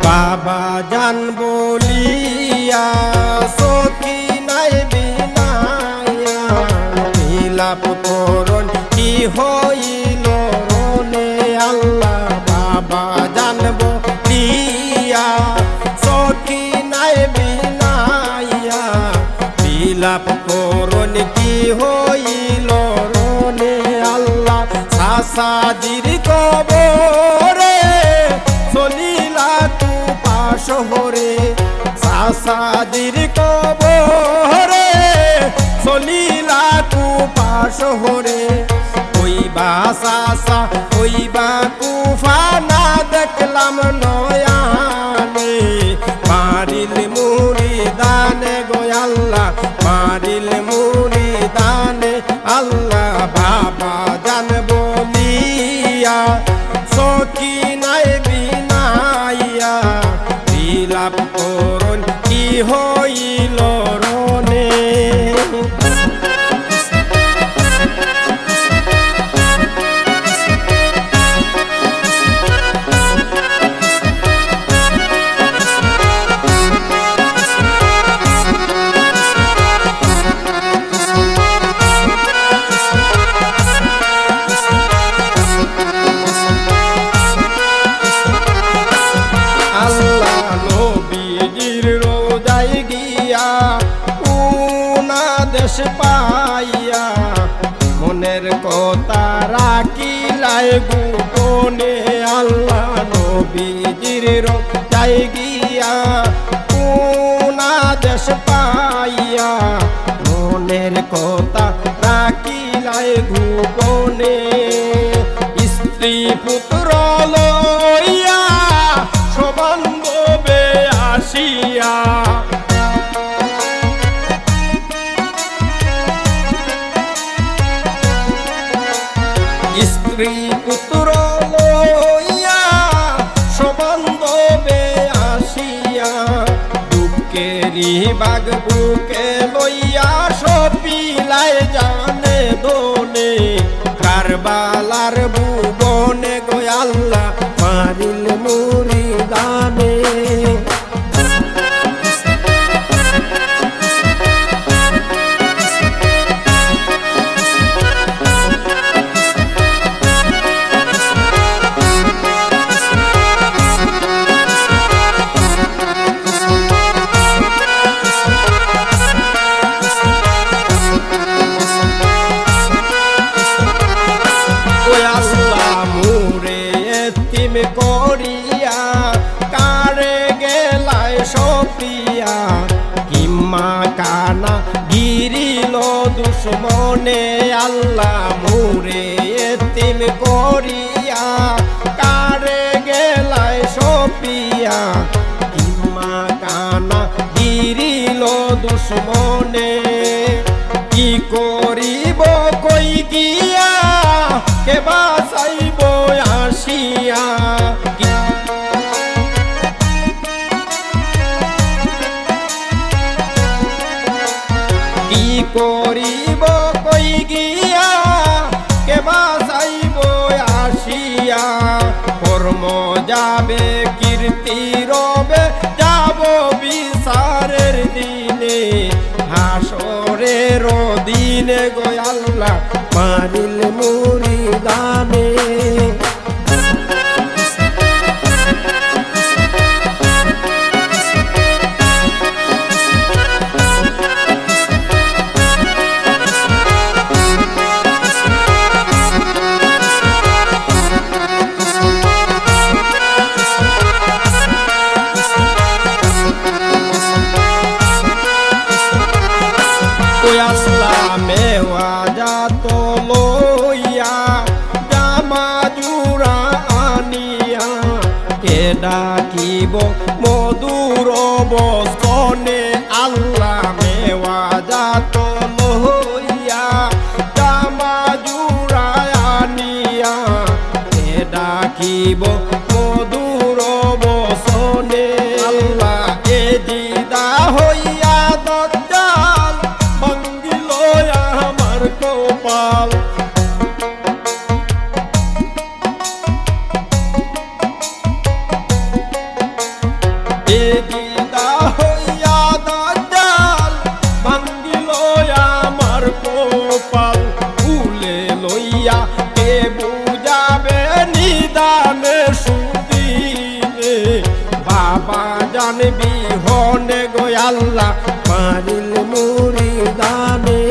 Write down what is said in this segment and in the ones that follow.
বাবা জান বলিয়া সখী নাই বিনায়া বিলাপ করণ কি হইল রনে আল্লাহ বাবা জান বলিয়া সখী নাই বিনায়া বিলাপ করণ কি হইল রনে আল্লাহ সাসাজির কবরে চলিলা তু শহরে সাসাদির কবরে চলিলা কুপা শহরে ওইবা সাসা ওইবা কুফা না দেখলাম নয়ানে মারিল মুড়ি দানে গো আল্লাহ মারিল মুড়ি দানে আল্লাহ বাবা জান বলিয়া সখী নাই বিনাইয়া বিলাপ করণ কি হইল রনে দেশ পাইয়া মনের কথা রাখিলাই গোপনে আল্লাহ নবীজির রোজাই গিয়া কোনা দেশ পাইয়া মনের কথা রাখিলাই গোপনে স্ত্রী পুত্র লইয়া সবান্ধবে আসিয়া স্ত্রী পুত্র লইয়া সবান্ধবে আসিয়া দুঃখেরই বাগ বুকে লইয়া সপিলাই জানে দোনে কারবালার ভুবনে গো আল্লাহ মারিল মুড়ি দানে করিয়া কারে গেলায় সপিয়া কিম্মা কানা গিরিল দুশ্মনে আল্লাহ মুরে এতিম করিয়া কারে গেলায় সপিয়া কিম্মা কানা গিরিল দুশ্মনে কি করিব কই গিয়া কে বাঁচাইব আসিয়া কি করিব কই গিয়া কে বাঁচাইব আসিয়া কর্ম যাবে কীর্তি রবে যাব বিচারের দিনে হাসরের দিনে গো আল্লাহ মারিল মুড়ি দানে মেওয়া যাত লইয়া জামা জুড়া আনিয়া কে ডাকিব মধুর বস্তনে আল্লাহ মেওয়া যাত লইয়া জামা জুড়া আনিয়া কে ডাকিব মধুর বসনে আল্লাহ এ দিদা হইয়া দজ্জাল কপাল এগিদা হইয়া দাজ্জাল ভাঙ্গিল আমার কপাল উলে লইয়া কে বুঝাবে নিদানে সুদিনে বাবা জানবি হনে গো আল্লাহ মারিল মুরিদানে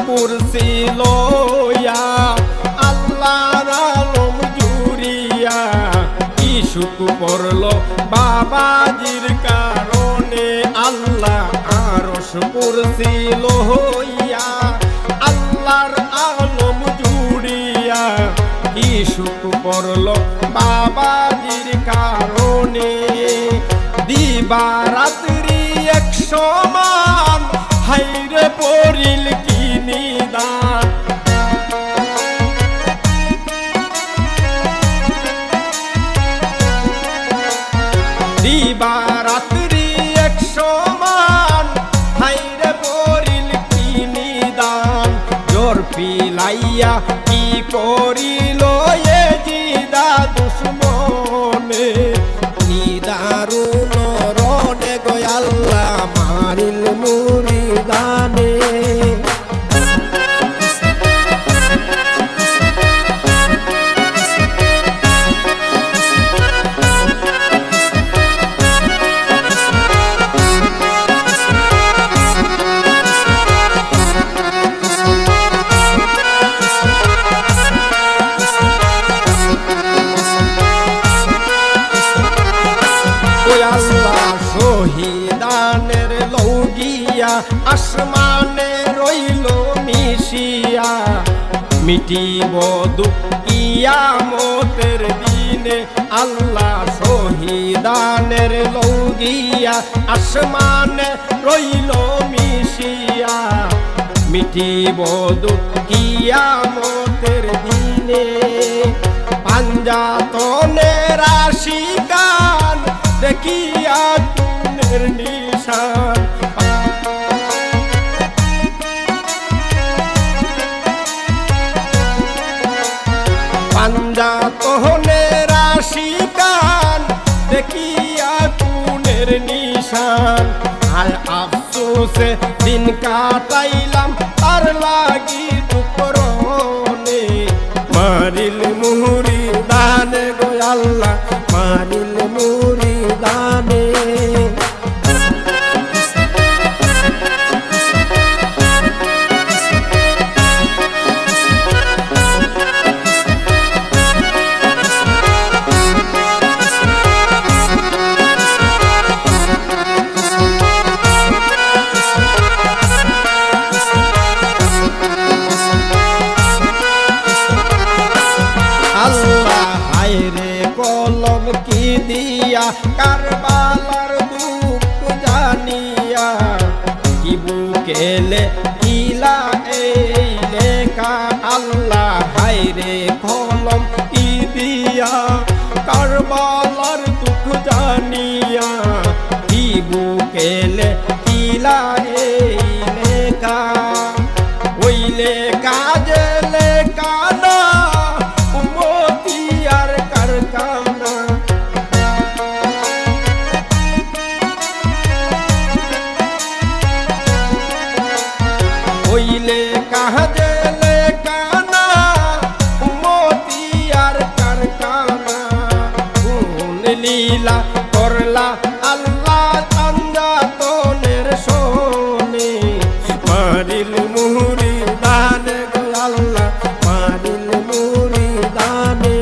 কুরসি লইয়া আল্লাহর আলম জুড়িয়া কি সুখ পড়ল বাবাজির কারণে আল্লাহ আরশ কুরসি লইয়া আল্লাহর আলম জুড়িয়া কি সুখ পড়ল বাবাজির কারণে দিবা রাত্রি এক সমান হাইরে পড়িল কি নিদান দিবা রাত্রি এক সমান হাইরে পড়িল কি নিদান জোর পিলাইয়া কি করিল এ জিদা দুশ্মনে নিদারুণ রনে গো আল্লাহ মারিল মুরিদানে শহীদানের লৌগিয়া আসমানে রইল মিশিয়া মিটিব দুঃখ কিয়ামতের দিনে আল্লাহ শহীদানের লৌগিয়া আসমানে রইল মিশিয়া মিটিব দুঃখ কিয়ামতের দিনে পাঞ্জাতনের আশিকান দেখিয়া তুনের নিশান পাঞ্জাতনের আশিকান দেখিয়া তুনের নিশান আয় আফসোসে দিন কাটাইলাম তার লাগি দুঃখরনে মারিল মুরিদানে গো আল্লাহ মারিল মুরিদানে আল্লাহ হায়রে কলম কি দিয়া কারবালার দুঃখ জানিয়া কি বুকেলে কিলা এই লেখা আল্লাহ হায়রে কলম কি দিয়া কারবালার দুঃখ জানিয়া কি বুকেলে কিলা এই লেখা ওই লেখা যে লেখা না লীলা করলা আল্লাহ আঞ্জাতনের শোনে মারিল মুরিদানে গো আল্লাহ মারিল মুরিদানে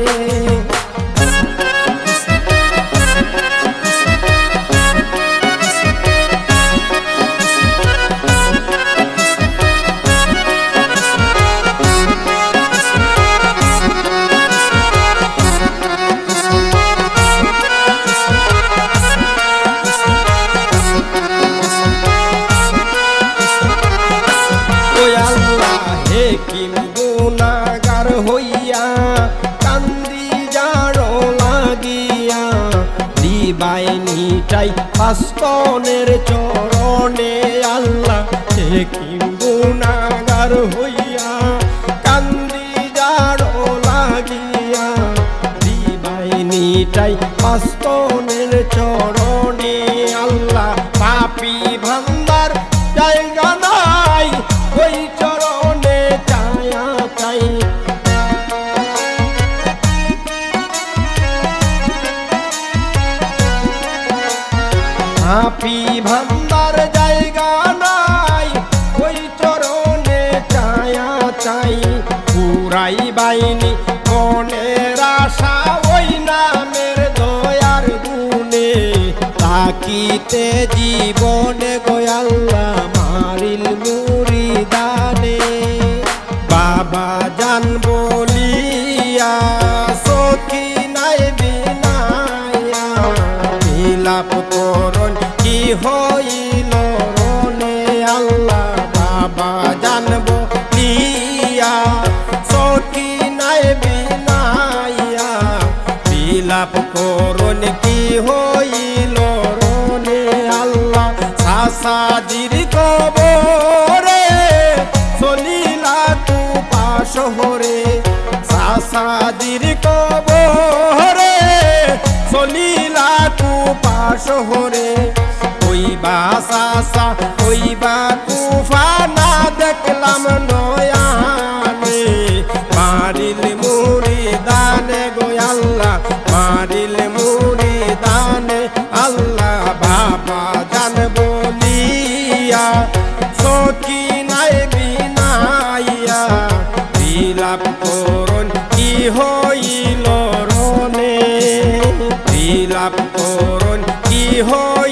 মিটাই পাস্তনের চরণে আল্লাহ সে কি গুনাহগার হইয়া কান্দি যারো লাগিয়া দিবাই নিটাই পাস্তনের চরণে আল্লাহ পাপী ভান্ডার জায়গা নাই ওই চরণে চায়া চাই পাপী ভান্ডার জায়গা নাই ওই চরণে চায়া চাই পুরাই বাইনি মনের আশা ওই নামের দয়ার গুণে তাকিতে জীবনে গোয়াল্লাহ মারিল মুরিদানে বাবা জান বলিয়া সখী নাই বিনায়া বিলাপ করণ কি হইল রনে আল্লাহ বাবা জান বলিয়া সখী নাই বিনায়া বিলাপ করণ কি হইল রনে আল্লাহ সাসাজির কবরে চলিলা তু পাশহরে সাসাজির কবরে চলিলা তু পাশহরে ওইবা সাসা ওইবা কুফা না দেখলাম নয়ানে মারিল মুরিদানে গোয়াল্লাহ মারিল মুরিদানে আল্লাহ বাবা জান বলিয়া সখী নাই বিনাইয়া বিলাপ করণ কি হইল রনে বিলাপ করণ কি হইল